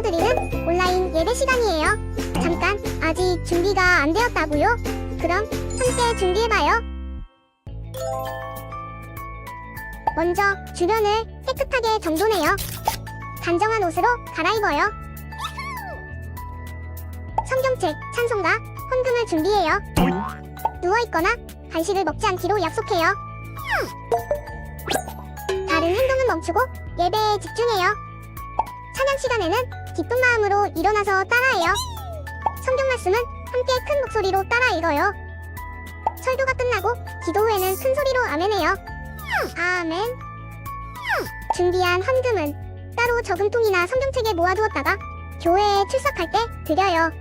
드리는 온라인 예배 시간이에요. 잠깐, 아직 준비가 안 되었다고요? 그럼 함께 준비해봐요. 먼저 주변을 깨끗하게 정돈해요. 단정한 옷으로 갈아입어요. 성경책, 찬송가, 헌금을 준비해요. 누워있거나 간식을 먹지 않기로 약속해요. 다른 행동은 멈추고 예배에 집중해요. 찬양 시간에는 기쁜 마음으로 일어나서 따라해요. 성경 말씀은 함께 큰 목소리로 따라 읽어요. 설교가 끝나고 기도 후에는 큰 소리로 아멘해요. 아멘. 준비한 헌금은 따로 저금통이나 성경책에 모아두었다가 교회에 출석할 때 드려요.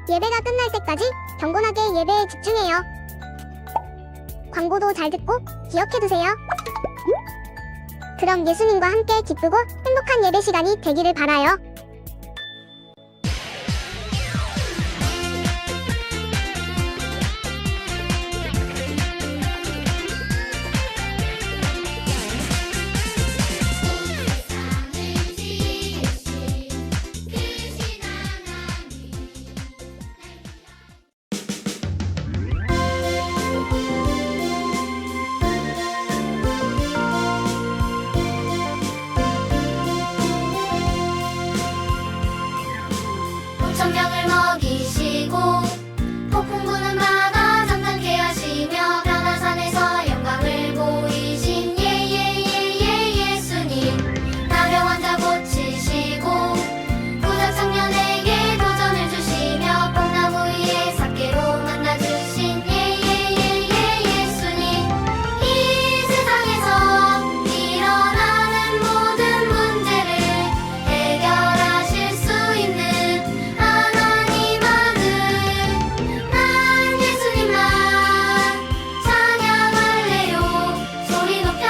예배가 끝날 때까지 경건하게 예배에 집중해요. 광고도 잘 듣고 기억해두세요. 그럼 예수님과 함께 기쁘고 행복한 예배 시간이 되기를 바라요. 천명을 먹이시고 폭풍 부는 바다 잠잠케 하시며 변화산에서 영광을 보이신 예예예예 예수님. 나병 환자 고치시고 부자 청년에게 도전을 주시며 뽕나무 위에 삭개로 만나주신 예예예예 예수님. 이 세상에서 일어나는 모든 문제를 해결하실 수 있는 하나님 아들, 난 예수님만 찬양할래요. 소리 높여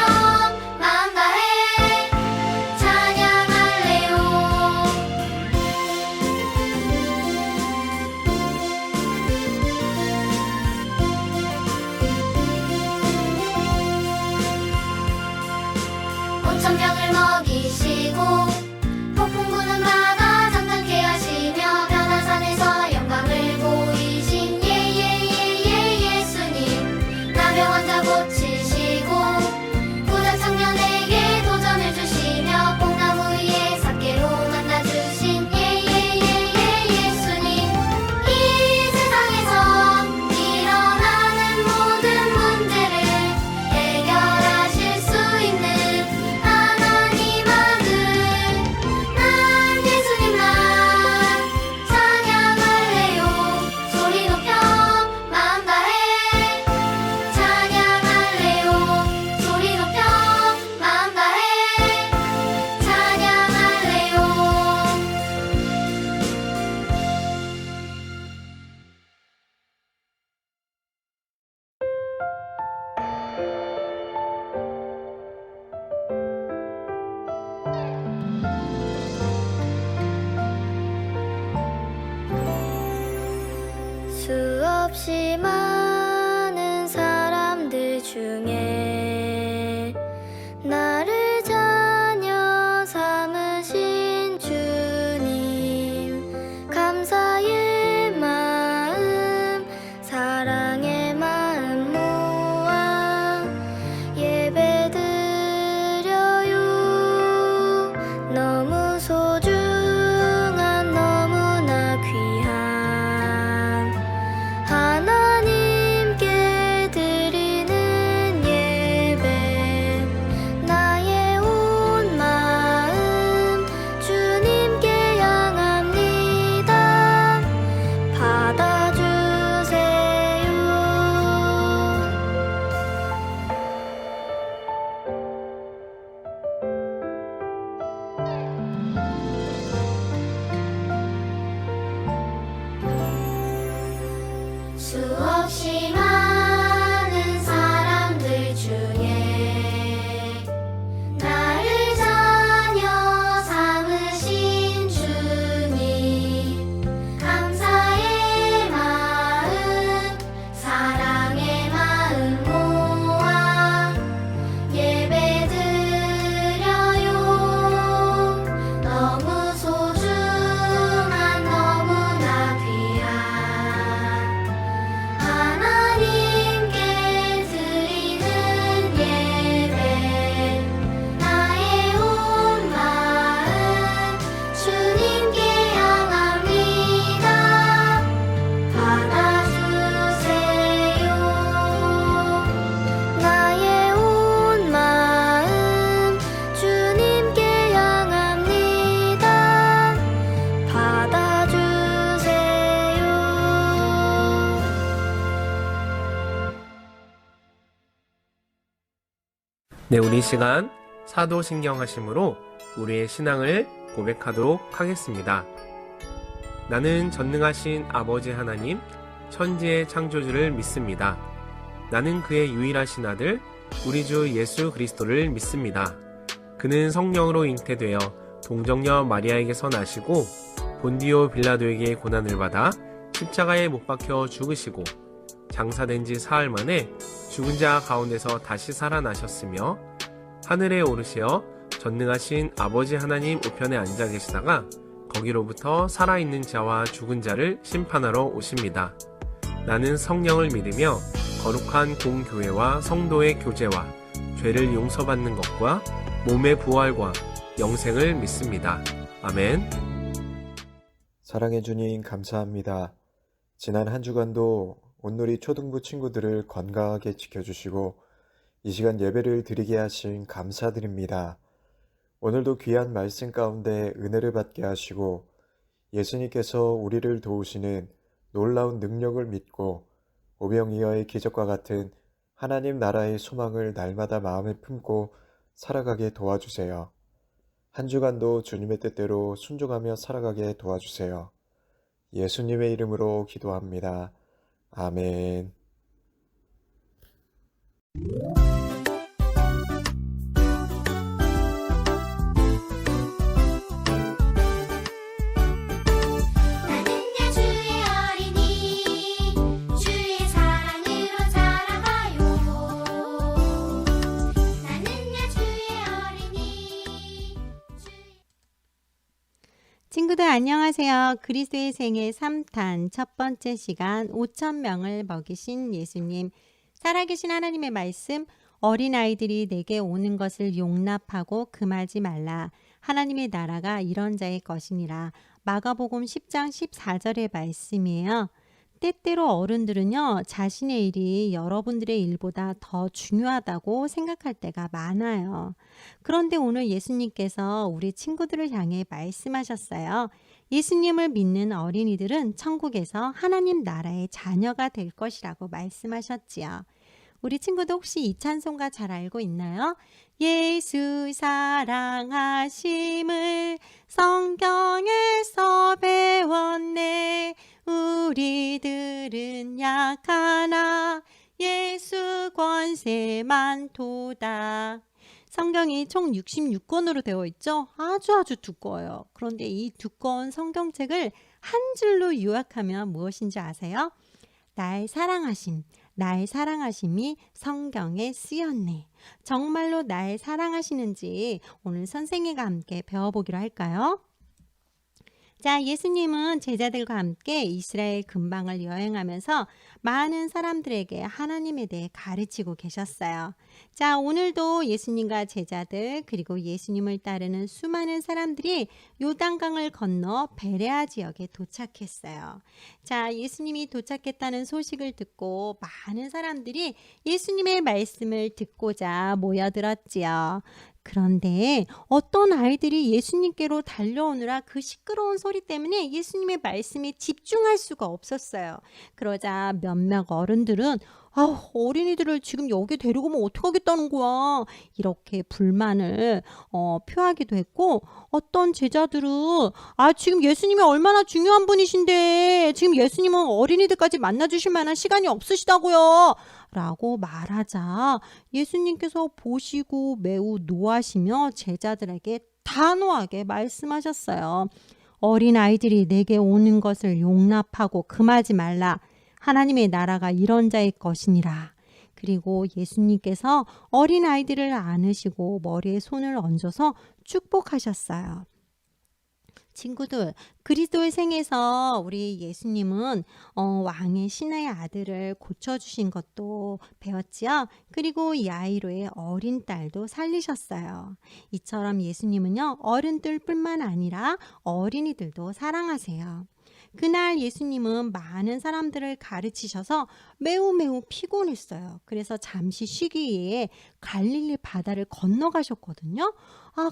마음 다해 찬양할래요. 오천 명을 먹이시고 폭풍 부는 바다 잠잠케 하시며 변화산에서 영광을 보이신 예예예예 예수님. 나병 환자 고치시고 부자 청년에게 도전을 주시며 뽕나무 위에 삭개로 만나주신 예예예예 예수님. 이 세상에서 일어나는 모든 문제를 해결하실 수 있는 하나님 아들, 난 예수님만 찬양할래요. 소리 높여 마음 다해 찬양할래요. 소리 높여 마음 다해 찬양할래요. 수없이 많은 사람들 중에 나를 자녀 삼으신 주님, 감사의 마음 사랑의 마음 모아 예배드려요. 너무 소중한 너무나 귀한 하나님 네, 우리 시간 사도신경하심으로 우리의 신앙을 고백하도록 하겠습니다. 나는 전능하신 아버지 하나님, 천지의 창조주를 믿습니다. 나는 그의 유일하신 아들, 우리 주 예수 그리스도를 믿습니다. 그는 성령으로 잉태되어 동정녀 마리아에게서 나시고 본디오 빌라도에게 고난을 받아 십자가에 못 박혀 죽으시고 장사된 지 사흘 만에 죽은 자 가운데서 다시 살아나셨으며 하늘에 오르시어 전능하신 아버지 하나님 우편에 앉아 계시다가 거기로부터 살아있는 자와 죽은 자를 심판하러 오십니다. 나는 성령을 믿으며 거룩한 공교회와 성도의 교제와 죄를 용서받는 것과 몸의 부활과 영생을 믿습니다. 아멘. 사랑해 주님 감사합니다. 지난 한 주간도 온누리 초등부 친구들을 건강하게 지켜주시고 이 시간 예배를 드리게 하신 감사드립니다. 오늘도 귀한 말씀 가운데 은혜를 받게 하시고 예수님께서 우리를 도우시는 놀라운 능력을 믿고 오병이어의 기적과 같은 하나님 나라의 소망을 날마다 마음에 품고 살아가게 도와주세요. 한 주간도 주님의 뜻대로 순종하며 살아가게 도와주세요. 예수님의 이름으로 기도합니다. 아멘. 나는야 주의 어린이 주의 사랑으로 자라가요. 나는야 주의 어린이 친구들 안녕하세요. 그리스도의 생애 3탄 첫 번째 시간 5,000명을 먹이신 예수님, 살아계신 하나님의 말씀, 어린아이들이 내게 오는 것을 용납하고 금하지 말라. 하나님의 나라가 이런 자의 것이니라. 마가복음 10장 14절의 말씀이에요. 때때로 어른들은요, 자신의 일이 여러분들의 일보다 더 중요하다고 생각할 때가 많아요. 그런데 오늘 예수님께서 우리 친구들을 향해 말씀하셨어요. 예수님을 믿는 어린이들은 천국에서 하나님 나라의 자녀가 될 것이라고 말씀하셨지요. 우리 친구도 혹시 이 찬송가 잘 알고 있나요? 예수 사랑하심을 성경에서 배웠네. 우리들은 약하나 예수 권세 많도다. 성경이 총 66권으로 되어 있죠. 아주 두꺼워요. 그런데 이 두꺼운 성경책을 한 줄로 요약하면 무엇인지 아세요? 나의 사랑하심이 성경에 쓰였네. 정말로 나의 사랑하시는지 오늘 선생님과 함께 배워보기로 할까요? 자, 예수님은 제자들과 함께 이스라엘 근방을 여행하면서 많은 사람들에게 하나님에 대해 가르치고 계셨어요. 자, 오늘도 예수님과 제자들 그리고 예수님을 따르는 수많은 사람들이 요단강을 건너 베레아 지역에 도착했어요. 자, 예수님이 도착했다는 소식을 듣고 많은 사람들이 예수님의 말씀을 듣고자 모여들었지요. 그런데 어떤 아이들이 예수님께로 달려오느라 그 시끄러운 소리 때문에 예수님의 말씀에 집중할 수가 없었어요. 그러자 몇몇 어른들은 어린이들을 지금 여기 데리고 오면 어떡하겠다는 거야. 이렇게 불만을 표하기도 했고, 어떤 제자들은 지금 예수님이 얼마나 중요한 분이신데 지금 예수님은 어린이들까지 만나주실 만한 시간이 없으시다고요. 라고 말하자 예수님께서 보시고 매우 노하시며 제자들에게 단호하게 말씀하셨어요. 어린아이들이 내게 오는 것을 용납하고 금하지 말라. 하나님의 나라가 이런 자의 것이니라. 그리고 예수님께서 어린아이들을 안으시고 머리에 손을 얹어서 축복하셨어요. 친구들, 그리스도의 생에서 우리 예수님은 왕의 신의 아들을 고쳐주신 것도 배웠지요. 그리고 야이로의 어린 딸도 살리셨어요. 이처럼 예수님은요, 어른들뿐만 아니라 어린이들도 사랑하세요. 그날 예수님은 많은 사람들을 가르치셔서 매우 피곤했어요. 그래서 잠시 쉬기 위해 갈릴리 바다를 건너가셨거든요.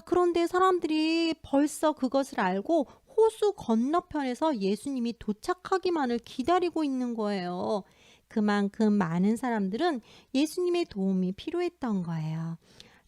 그런데 사람들이 벌써 그것을 알고 호수 건너편에서 예수님이 도착하기만을 기다리고 있는 거예요. 그만큼 많은 사람들은 예수님의 도움이 필요했던 거예요.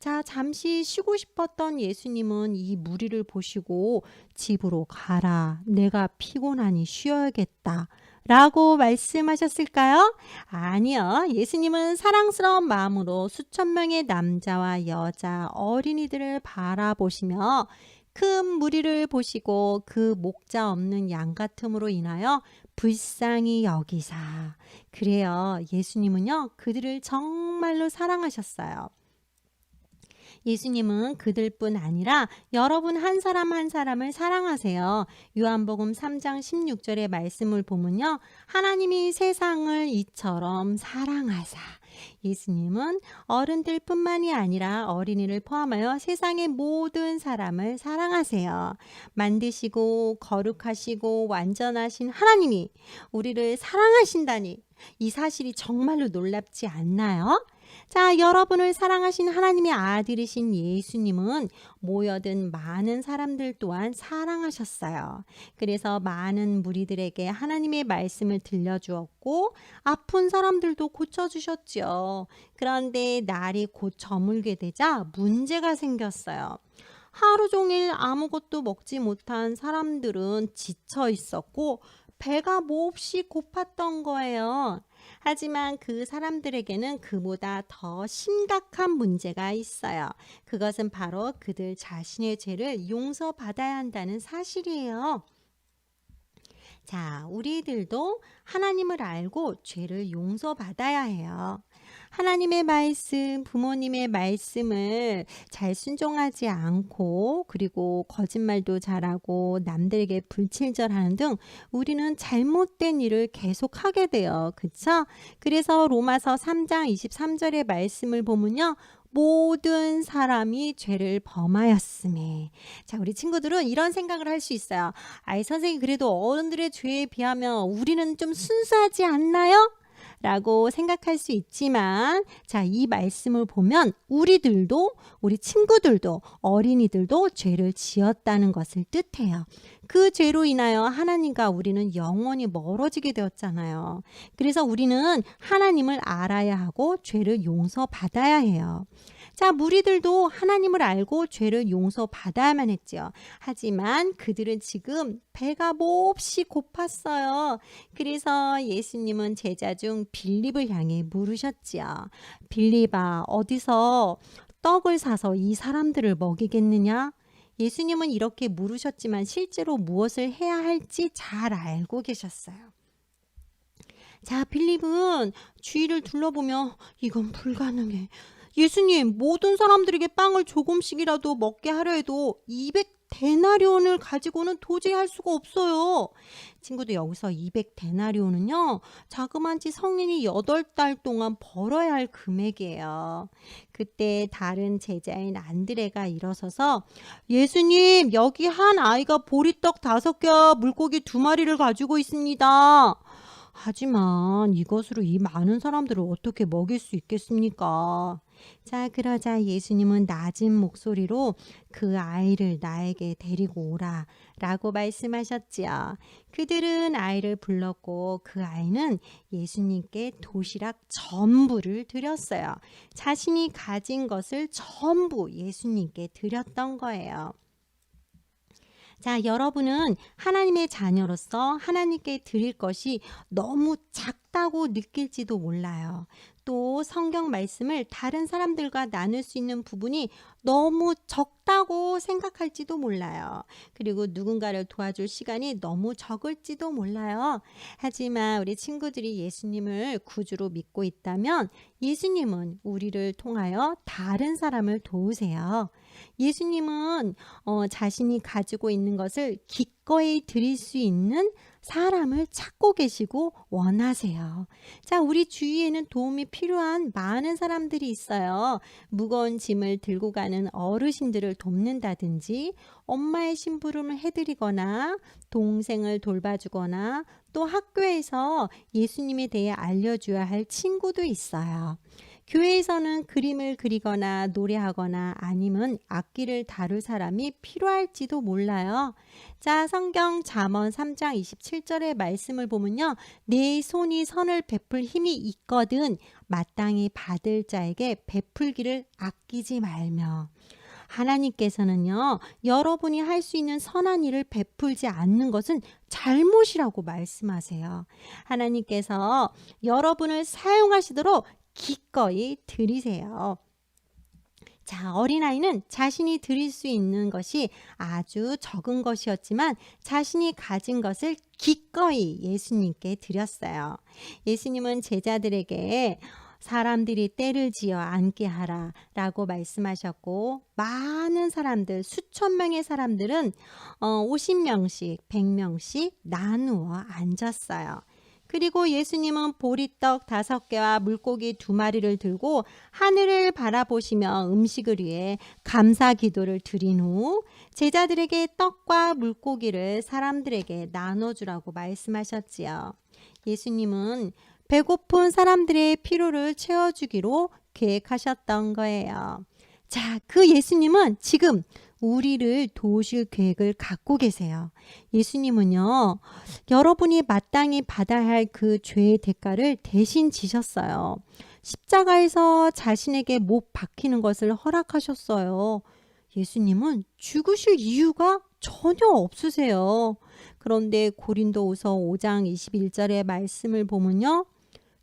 자, 잠시 쉬고 싶었던 예수님은 이 무리를 보시고 집으로 가라. 내가 피곤하니 쉬어야겠다. 라고 말씀하셨을까요? 아니요. 예수님은 사랑스러운 마음으로 수천 명의 남자와 여자, 어린이들을 바라보시며 큰 무리를 보시고 그 목자 없는 양 같음으로 인하여 불쌍히 여기사. 그래요. 예수님은요, 그들을 정말로 사랑하셨어요. 예수님은 그들뿐 아니라 여러분 한 사람 한 사람을 사랑하세요. 요한복음 3장 16절의 말씀을 보면요. 하나님이 세상을 이처럼 사랑하사. 예수님은 어른들뿐만이 아니라 어린이를 포함하여 세상의 모든 사람을 사랑하세요. 만드시고 거룩하시고 완전하신 하나님이 우리를 사랑하신다니 이 사실이 정말로 놀랍지 않나요? 자, 여러분을 사랑하신 하나님의 아들이신 예수님은 모여든 많은 사람들 또한 사랑하셨어요. 그래서 많은 무리들에게 하나님의 말씀을 들려주었고 아픈 사람들도 고쳐주셨죠. 그런데 날이 곧 저물게 되자 문제가 생겼어요. 하루 종일 아무것도 먹지 못한 사람들은 지쳐 있었고 배가 몹시 고팠던 거예요. 하지만 그 사람들에게는 그보다 더 심각한 문제가 있어요. 그것은 바로 그들 자신의 죄를 용서받아야 한다는 사실이에요. 자, 우리들도 하나님을 알고 죄를 용서받아야 해요. 하나님의 말씀, 부모님의 말씀을 잘 순종하지 않고 그리고 거짓말도 잘하고 남들에게 불친절하는 등 우리는 잘못된 일을 계속하게 돼요. 그렇죠? 그래서 로마서 3장 23절의 말씀을 보면요. 모든 사람이 죄를 범하였음에. 자, 우리 친구들은 이런 생각을 할 수 있어요. 아이, 선생님, 그래도 어른들의 죄에 비하면 우리는 좀 순수하지 않나요? 라고 생각할 수 있지만, 자, 이 말씀을 보면 우리들도, 우리 친구들도, 어린이들도 죄를 지었다는 것을 뜻해요. 그 죄로 인하여 하나님과 우리는 영원히 멀어지게 되었잖아요. 그래서 우리는 하나님을 알아야 하고 죄를 용서받아야 해요. 자, 무리들도 하나님을 알고 죄를 용서받아야만 했죠. 하지만 그들은 지금 배가 몹시 고팠어요. 그래서 예수님은 제자 중 빌립을 향해 물으셨지요. 빌립아, 어디서 떡을 사서 이 사람들을 먹이겠느냐? 예수님은 이렇게 물으셨지만 실제로 무엇을 해야 할지 잘 알고 계셨어요. 자, 빌립은 주위를 둘러보며 이건 불가능해. 예수님, 모든 사람들에게 빵을 조금씩이라도 먹게 하려 해도 200데나리온을 가지고는 도저히 할 수가 없어요. 친구들, 여기서 200데나리온은요. 자그만치 성인이 8달 동안 벌어야 할 금액이에요. 그때 다른 제자인 안드레가 일어서서 예수님, 여기 한 아이가 보리떡 5개와 물고기 2마리를 가지고 있습니다. 하지만 이것으로 이 많은 사람들을 어떻게 먹일 수 있겠습니까? 자, 그러자 예수님은 낮은 목소리로 그 아이를 나에게 데리고 오라 라고 말씀하셨지요. 그들은 아이를 불렀고 그 아이는 예수님께 도시락 전부를 드렸어요. 자신이 가진 것을 전부 예수님께 드렸던 거예요. 자, 여러분은 하나님의 자녀로서 하나님께 드릴 것이 너무 작다고 느낄지도 몰라요. 또 성경 말씀을 다른 사람들과 나눌 수 있는 부분이 너무 적다고 생각할지도 몰라요. 그리고 누군가를 도와줄 시간이 너무 적을지도 몰라요. 하지만 우리 친구들이 예수님을 구주로 믿고 있다면 예수님은 우리를 통하여 다른 사람을 도우세요. 예수님은 자신이 가지고 있는 것을 기꺼이 드릴 수 있는 사람을 찾고 계시고 원하세요. 자, 우리 주위에는 도움이 필요한 많은 사람들이 있어요. 무거운 짐을 들고 가는 어르신들을 돕는다든지, 엄마의 심부름을 해드리거나, 동생을 돌봐주거나, 또 학교에서 예수님에 대해 알려줘야 할 친구도 있어요. 교회에서는 그림을 그리거나 노래하거나 아니면 악기를 다룰 사람이 필요할지도 몰라요. 자, 성경 잠언 3장 27절의 말씀을 보면요. 내 손이 선을 베풀 힘이 있거든 마땅히 받을 자에게 베풀기를 아끼지 말며. 하나님께서는요, 여러분이 할 수 있는 선한 일을 베풀지 않는 것은 잘못이라고 말씀하세요. 하나님께서 여러분을 사용하시도록 기꺼이 드리세요. 자, 어린아이는 자신이 드릴 수 있는 것이 아주 적은 것이었지만 자신이 가진 것을 기꺼이 예수님께 드렸어요. 예수님은 제자들에게 사람들이 때를 지어 앉게 하라 라고 말씀하셨고, 많은 사람들, 수천 명의 사람들은 50명씩 100명씩 나누어 앉았어요. 그리고 예수님은 보리떡 5개와 물고기 2마리를 들고 하늘을 바라보시며 음식을 위해 감사 기도를 드린 후 제자들에게 떡과 물고기를 사람들에게 나눠주라고 말씀하셨지요. 예수님은 배고픈 사람들의 필요를 채워주기로 계획하셨던 거예요. 자, 그 예수님은 지금 우리를 도우실 계획을 갖고 계세요. 예수님은요, 여러분이 마땅히 받아야 할 그 죄의 대가를 대신 지셨어요. 십자가에서 자신에게 못 박히는 것을 허락하셨어요. 예수님은 죽으실 이유가 전혀 없으세요. 그런데 고린도후서 5장 21절의 말씀을 보면요.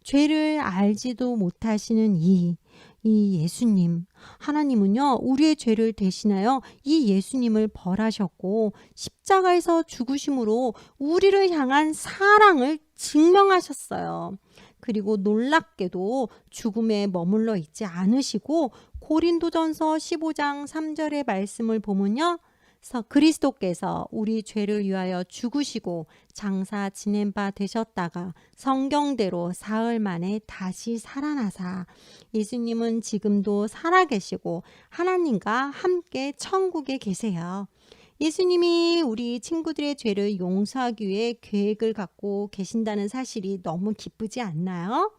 죄를 알지도 못하시는 이 예수님, 하나님은요, 우리의 죄를 대신하여 이 예수님을 벌하셨고 십자가에서 죽으심으로 우리를 향한 사랑을 증명하셨어요. 그리고 놀랍게도 죽음에 머물러 있지 않으시고 고린도전서 15장 3절의 말씀을 보면요. 그리스도께서 우리 죄를 위하여 죽으시고 장사 지낸 바 되셨다가 성경대로 사흘 만에 다시 살아나사 예수님은 지금도 살아계시고 하나님과 함께 천국에 계세요. 예수님이 우리 친구들의 죄를 용서하기 위해 계획을 갖고 계신다는 사실이 너무 기쁘지 않나요?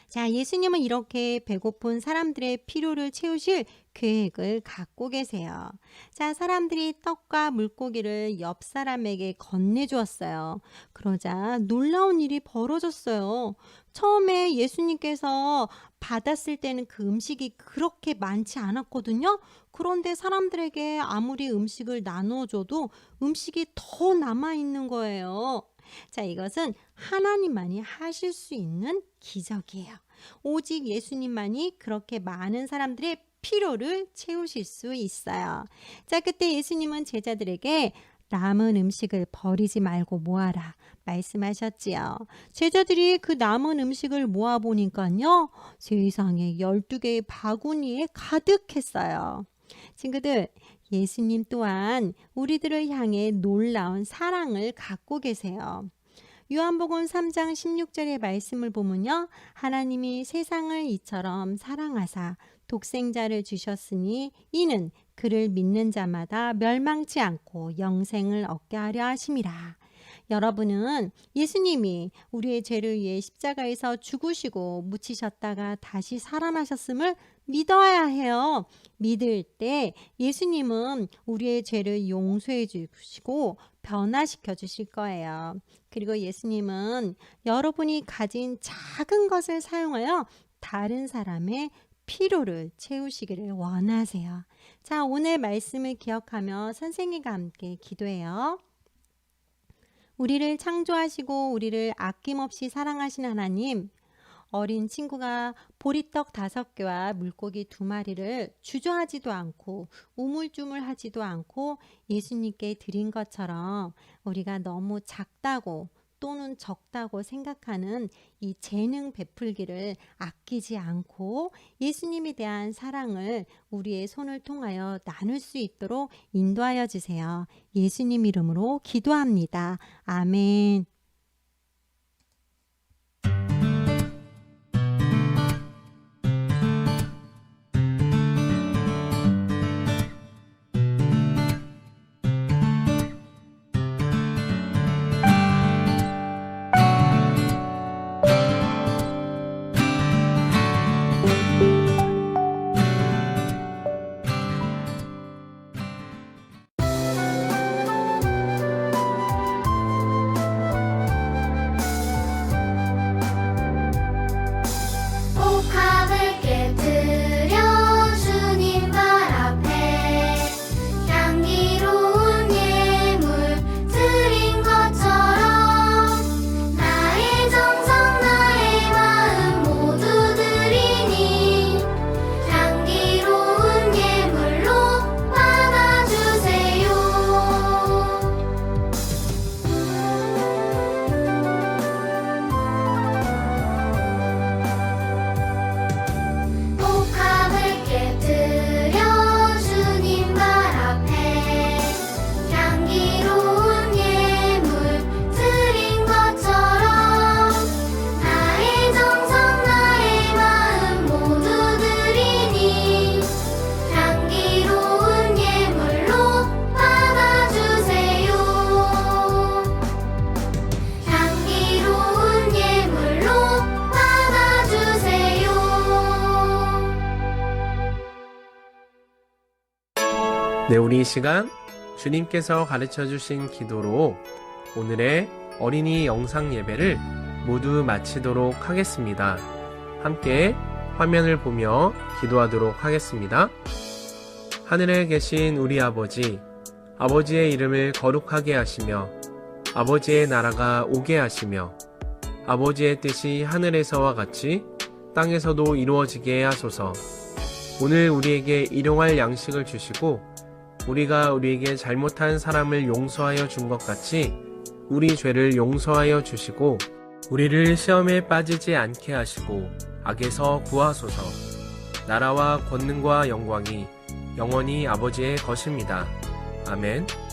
자, 예수님은 이렇게 배고픈 사람들의 필요를 채우실 계획을 갖고 계세요. 자, 사람들이 떡과 물고기를 옆 사람에게 건네주었어요. 그러자 놀라운 일이 벌어졌어요. 처음에 예수님께서 받았을 때는 그 음식이 그렇게 많지 않았거든요. 그런데 사람들에게 아무리 음식을 나눠줘도 음식이 더 남아있는 거예요. 자, 이것은 하나님만이 하실 수 있는 기적이에요. 오직 예수님만이 그렇게 많은 사람들의 필요를 채우실 수 있어요. 자, 그때 예수님은 제자들에게 남은 음식을 버리지 말고 모아라 말씀하셨지요. 제자들이 그 남은 음식을 모아보니까요, 세상에 12개의 바구니에 가득했어요. 친구들, 예수님 또한 우리들을 향해 놀라운 사랑을 갖고 계세요. 요한복음 3장 16절의 말씀을 보면요. 하나님이 세상을 이처럼 사랑하사 독생자를 주셨으니 이는 그를 믿는 자마다 멸망치 않고 영생을 얻게 하려 하심이라. 여러분은 예수님이 우리의 죄를 위해 십자가에서 죽으시고 묻히셨다가 다시 살아나셨음을 믿어야 해요. 믿을 때 예수님은 우리의 죄를 용서해 주시고 변화시켜 주실 거예요. 그리고 예수님은 여러분이 가진 작은 것을 사용하여 다른 사람의 필요를 채우시기를 원하세요. 자, 오늘 말씀을 기억하며 선생님과 함께 기도해요. 우리를 창조하시고 우리를 아낌없이 사랑하신 하나님, 어린 친구가 보리떡 5개와 물고기 2마리를 주저하지도 않고 우물쭈물하지도 않고 예수님께 드린 것처럼 우리가 너무 작다고 또는 적다고 생각하는 이 재능 베풀기를 아끼지 않고 예수님에 대한 사랑을 우리의 손을 통하여 나눌 수 있도록 인도하여 주세요. 예수님 이름으로 기도합니다. 아멘. 네, 우리 이 시간 주님께서 가르쳐 주신 기도로 오늘의 어린이 영상 예배를 모두 마치도록 하겠습니다. 함께 화면을 보며 기도하도록 하겠습니다. 하늘에 계신 우리 아버지, 아버지의 이름을 거룩하게 하시며 아버지의 나라가 오게 하시며 아버지의 뜻이 하늘에서와 같이 땅에서도 이루어지게 하소서. 오늘 우리에게 일용할 양식을 주시고 우리가 우리에게 잘못한 사람을 용서하여 준 것 같이 우리 죄를 용서하여 주시고 우리를 시험에 빠지지 않게 하시고 악에서 구하소서. 나라와 권능과 영광이 영원히 아버지의 것입니다. 아멘.